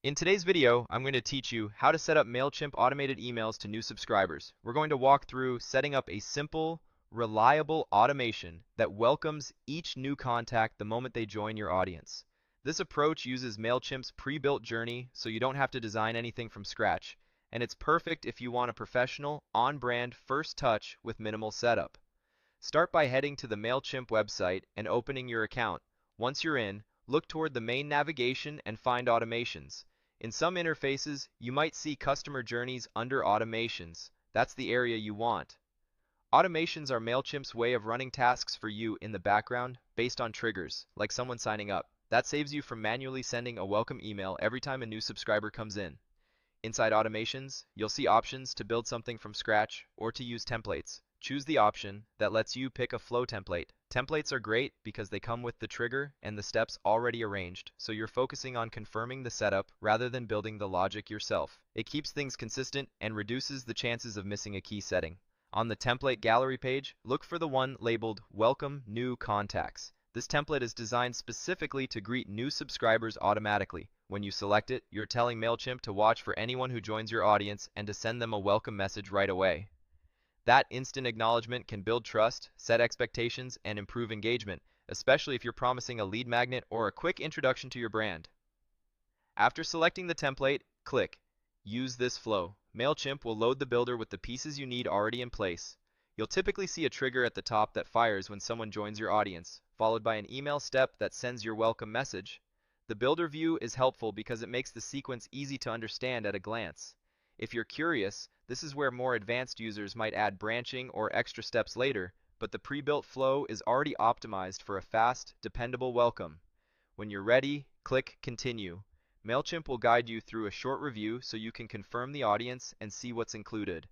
In today's video, I'm going to teach you how to set up Mailchimp automated emails to new subscribers. We're going to walk through setting up a simple, reliable automation that welcomes each new contact the moment they join your audience. This approach uses Mailchimp's pre-built journey, so you don't have to design anything from scratch, and it's perfect if you want a professional, on-brand first touch with minimal setup. Start by heading to the Mailchimp website and opening your account. Once you're in, look toward the main navigation and find automations. In some interfaces, you might see customer journeys under automations. That's the area you want. Automations are Mailchimp's way of running tasks for you in the background based on triggers, like someone signing up. That saves you from manually sending a welcome email every time a new subscriber comes in. Inside automations, you'll see options to build something from scratch or to use templates. Choose the option that lets you pick a flow template. Templates are great because they come with the trigger and the steps already arranged, so you're focusing on confirming the setup rather than building the logic yourself. It keeps things consistent and reduces the chances of missing a key setting. On the template gallery page, look for the one labeled Welcome New Contacts. This template is designed specifically to greet new subscribers automatically. When you select it, you're telling Mailchimp to watch for anyone who joins your audience and to send them a welcome message right away. That instant acknowledgement can build trust, set expectations, and improve engagement, especially if you're promising a lead magnet or a quick introduction to your brand. After selecting the template, click Use this flow. Mailchimp will load the builder with the pieces you need already in place. You'll typically see a trigger at the top that fires when someone joins your audience, followed by an email step that sends your welcome message. The builder view is helpful because it makes the sequence easy to understand at a glance. If you're curious, this is where more advanced users might add branching or extra steps later, but the pre-built flow is already optimized for a fast, dependable welcome. When you're ready, click Continue. Mailchimp will guide you through a short review so you can confirm the audience and see what's included.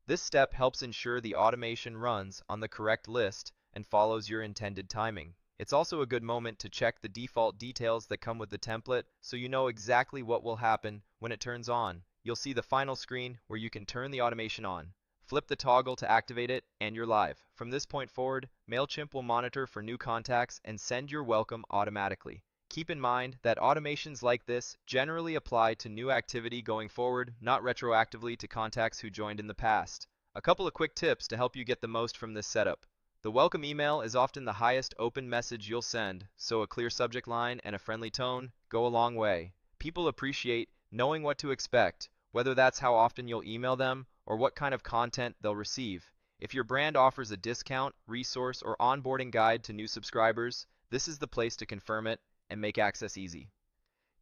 This step helps ensure the automation runs on the correct list and follows your intended timing. It's also a good moment to check the default details that come with the template so you know exactly what will happen when it turns on. You'll see the final screen where you can turn the automation on. Flip the toggle to activate it, and you're live. From this point forward, Mailchimp will monitor for new contacts and send your welcome automatically. Keep in mind that automations like this generally apply to new activity going forward, not retroactively to contacts who joined in the past. A couple of quick tips to help you get the most from this setup. The welcome email is often the highest open message you'll send, so a clear subject line and a friendly tone go a long way. People appreciate knowing what to expect, whether that's how often you'll email them or what kind of content they'll receive. If your brand offers a discount, resource, or onboarding guide to new subscribers, this is the place to confirm it and make access easy.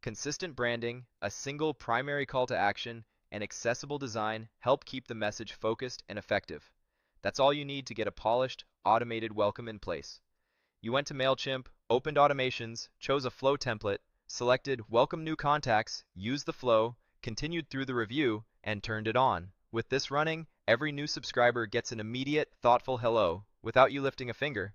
Consistent branding, a single primary call to action, and accessible design help keep the message focused and effective. That's all you need to get a polished, automated welcome in place. You went to Mailchimp, opened automations, chose a flow template, selected Welcome New Contacts, used the flow, continued through the review, and turned it on. With this running, every new subscriber gets an immediate, thoughtful hello without you lifting a finger.